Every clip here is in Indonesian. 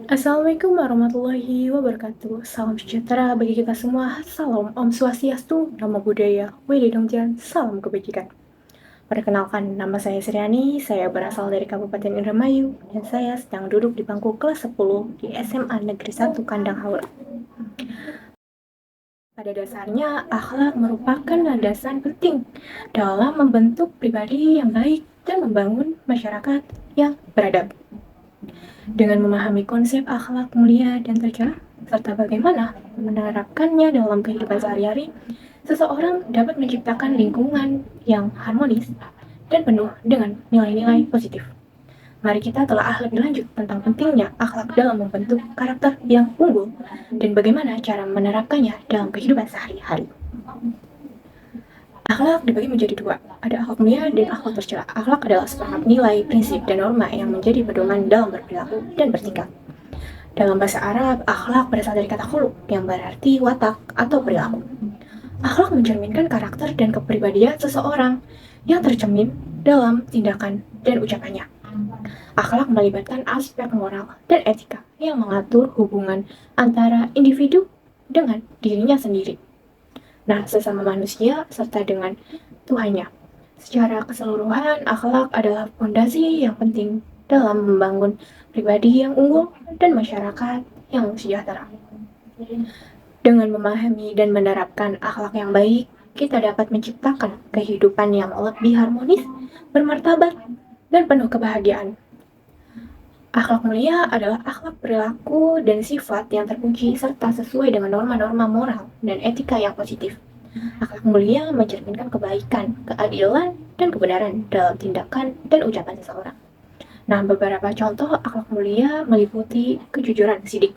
Assalamualaikum warahmatullahi wabarakatuh. Salam sejahtera bagi kita semua. Salam Om Swastiastu, Namo Buddhaya, Widodongjan, salam kebajikan. Perkenalkan, nama saya Sriani, saya berasal dari Kabupaten Indramayu, dan saya sedang duduk di bangku kelas 10 di SMA Negeri 1 Kandang Haur. Pada dasarnya, akhlak merupakan landasan penting dalam membentuk pribadi yang baik dan membangun masyarakat yang beradab. Dengan memahami konsep akhlak mulia dan tercela, serta bagaimana menerapkannya dalam kehidupan sehari-hari, seseorang dapat menciptakan lingkungan yang harmonis dan penuh dengan nilai-nilai positif. Mari kita telah lebih lanjut tentang pentingnya akhlak dalam membentuk karakter yang unggul dan bagaimana cara menerapkannya dalam kehidupan sehari-hari. Akhlak dibagi menjadi dua, ada akhlak mulia dan akhlak tercela. Akhlak adalah seperangkat nilai, prinsip, dan norma yang menjadi pedoman dalam berperilaku dan bertingkah. Dalam bahasa Arab, akhlak berasal dari kata khuluq yang berarti watak atau perilaku. Akhlak mencerminkan karakter dan kepribadian seseorang yang tercermin dalam tindakan dan ucapannya. Akhlak melibatkan aspek moral dan etika yang mengatur hubungan antara individu dengan dirinya sendiri. Nah, sesama manusia serta dengan Tuhannya. Secara keseluruhan, akhlak adalah fondasi yang penting dalam membangun pribadi yang unggul dan masyarakat yang sejahtera. Dengan memahami dan menerapkan akhlak yang baik, kita dapat menciptakan kehidupan yang lebih harmonis, bermartabat, dan penuh kebahagiaan. Akhlak mulia adalah akhlak perilaku dan sifat yang terpuji serta sesuai dengan norma-norma moral dan etika yang positif. Akhlak mulia mencerminkan kebaikan, keadilan, dan kebenaran dalam tindakan dan ucapan seseorang. Nah, beberapa contoh akhlak mulia meliputi kejujuran sidik.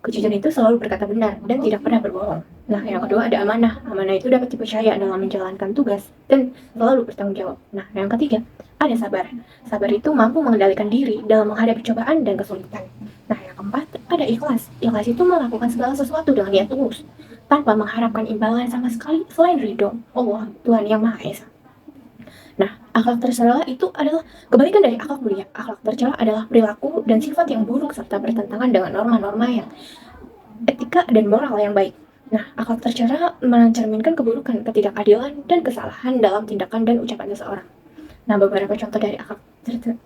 Kejujuran itu selalu berkata benar dan tidak pernah berbohong. Nah, yang kedua ada amanah. Amanah itu dapat dipercaya dalam menjalankan tugas dan selalu bertanggung jawab. Nah, yang ketiga ada sabar. Sabar itu mampu mengendalikan diri dalam menghadapi cobaan dan kesulitan. Nah, yang keempat ada ikhlas. Ikhlas itu melakukan segala sesuatu dengan niat tulus, tanpa mengharapkan imbalan sama sekali selain ridho Allah, Tuhan yang Maha Esa. Nah, akhlak tercela itu adalah kebalikan dari akhlak mulia. Akhlak tercela adalah perilaku dan sifat yang buruk serta bertentangan dengan norma-norma yang etika dan moral yang baik. Nah, akhlak tercela mencerminkan keburukan, ketidakadilan, dan kesalahan dalam tindakan dan ucapan seseorang. Nah, beberapa contoh dari akhlak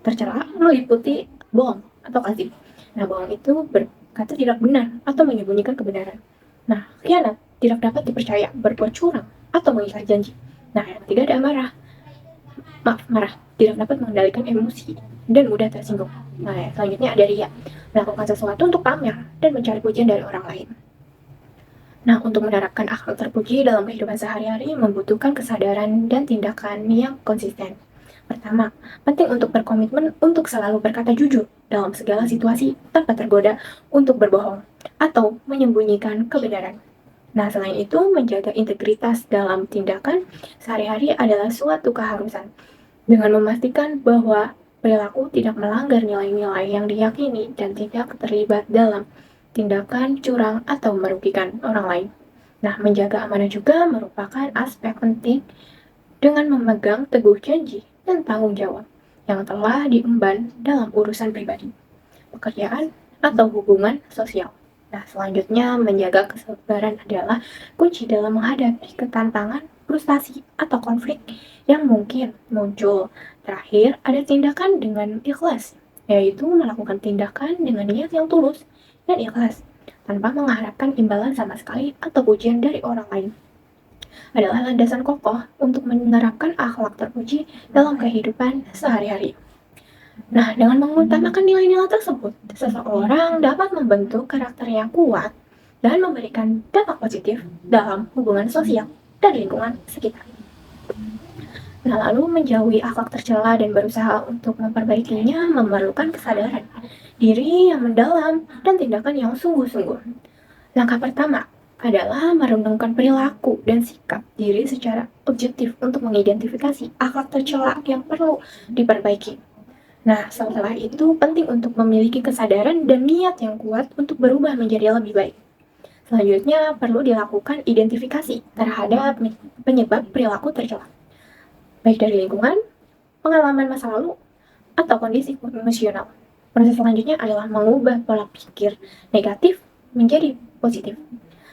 tercela meliputi bohong atau kadzib. Nah, bohong itu berkata tidak benar atau menyembunyikan kebenaran. Nah, khianat tidak dapat dipercaya, berbuat curang, atau mengikat janji. Nah, yang ketiga ada marah, tidak dapat mengendalikan emosi dan mudah tersinggung. Nah, selanjutnya ada riya, melakukan sesuatu untuk pamer dan mencari pujian dari orang lain. Nah, untuk menerapkan akhlak terpuji dalam kehidupan sehari-hari membutuhkan kesadaran dan tindakan yang konsisten. Pertama, penting untuk berkomitmen untuk selalu berkata jujur dalam segala situasi tanpa tergoda untuk berbohong atau menyembunyikan kebenaran. Nah, selain itu, menjaga integritas dalam tindakan sehari-hari adalah suatu keharusan dengan memastikan bahwa perilaku tidak melanggar nilai-nilai yang diyakini dan tidak terlibat dalam tindakan curang atau merugikan orang lain. Nah, menjaga amanah juga merupakan aspek penting dengan memegang teguh janji dan tanggung jawab yang telah diemban dalam urusan pribadi, pekerjaan, atau hubungan sosial. Nah, selanjutnya menjaga kesabaran adalah kunci dalam menghadapi ketantangan, frustasi, atau konflik yang mungkin muncul. Terakhir, ada tindakan dengan ikhlas, yaitu melakukan tindakan dengan niat yang tulus dan ikhlas, tanpa mengharapkan imbalan sama sekali atau pujian dari orang lain. Adalah landasan kokoh untuk menerapkan akhlak terpuji dalam kehidupan sehari-hari. Nah, dengan mengutamakan nilai-nilai tersebut, seseorang dapat membentuk karakter yang kuat dan memberikan dampak positif dalam hubungan sosial dan lingkungan sekitar. Nah, lalu menjauhi akhlak tercela dan berusaha untuk memperbaikinya memerlukan kesadaran diri yang mendalam dan tindakan yang sungguh-sungguh. Langkah pertama adalah merenungkan perilaku dan sikap diri secara objektif untuk mengidentifikasi akhlak tercela yang perlu diperbaiki. Nah, setelah itu penting untuk memiliki kesadaran dan niat yang kuat untuk berubah menjadi lebih baik. Selanjutnya, perlu dilakukan identifikasi terhadap penyebab perilaku tercela, baik dari lingkungan, pengalaman masa lalu, atau kondisi emosional. Proses selanjutnya adalah mengubah pola pikir negatif menjadi positif,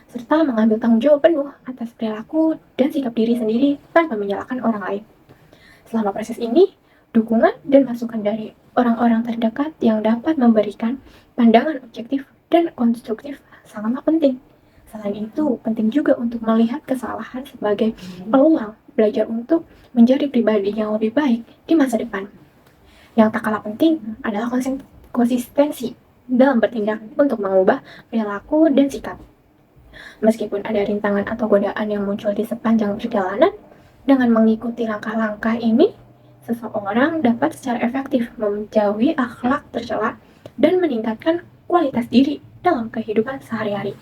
serta mengambil tanggung jawab penuh atas perilaku dan sikap diri sendiri tanpa menyalahkan orang lain. Selama proses ini, dukungan dan masukan dari orang-orang terdekat yang dapat memberikan pandangan objektif dan konstruktif sangatlah penting. Selain itu, penting juga untuk melihat kesalahan sebagai peluang belajar untuk menjadi pribadi yang lebih baik di masa depan. Yang tak kalah penting adalah konsistensi dalam bertindak untuk mengubah perilaku dan sikap. Meskipun ada rintangan atau godaan yang muncul di sepanjang perjalanan, dengan mengikuti langkah-langkah ini, seseorang dapat secara efektif menjauhi akhlak tercela dan meningkatkan kualitas diri dalam kehidupan sehari-hari.